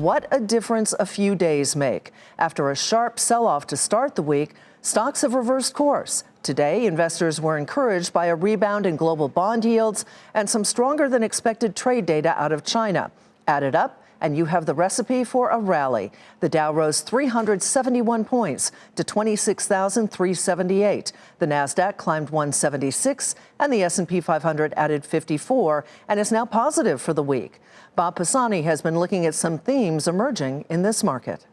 what a difference a few days make. After a sharp sell-off to start the week, stocks have reversed course. Today, investors were encouraged by a rebound in global bond yields and some stronger than expected trade data out of China. Add it up, and you have the recipe for a rally. The Dow rose 371 points to 26,378. The Nasdaq climbed 176, and the S&P 500 added 54 and is now positive for the week. Bob Pisani has been looking at some themes emerging in this market.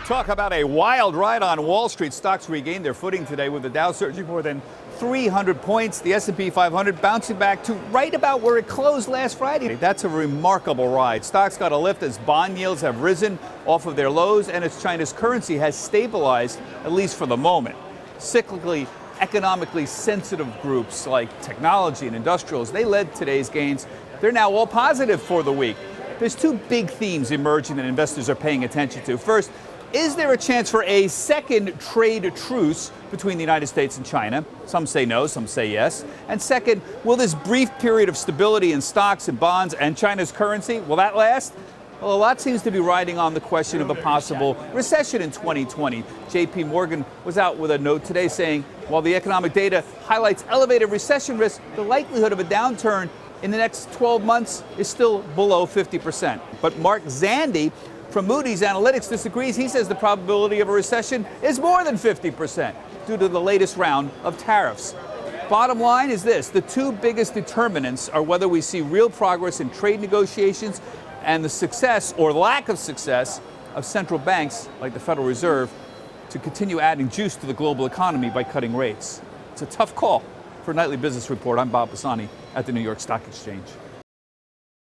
Talk about a wild ride on Wall Street. Stocks regained their footing today with the Dow surging more than 300 points. The S&P 500 bouncing back to right about where it closed last Friday. That's a remarkable ride. Stocks got a lift as bond yields have risen off of their lows and as China's currency has stabilized, at least for the moment. Cyclically, economically sensitive groups like technology and industrials, they led today's gains. They're now all positive for the week. There's two big themes emerging that investors are paying attention to. First, is there a chance for a second trade truce between the United States and China? Some say no, some say yes. And second, will this brief period of stability in stocks and bonds and China's currency, will that last? Well, a lot seems to be riding on the question of a possible recession in 2020. J.P. Morgan was out with a note today saying, while the economic data highlights elevated recession risk, the likelihood of a downturn in the next 12 months is still below 50%. But Mark Zandi from Moody's Analytics disagrees. He says the probability of a recession is more than 50% due to the latest round of tariffs. Bottom line is this: the two biggest determinants are whether we see real progress in trade negotiations and the success or lack of success of central banks like the Federal Reserve to continue adding juice to the global economy by cutting rates. It's a tough call. For Nightly Business Report, I'm Bob Pisani at the New York Stock Exchange.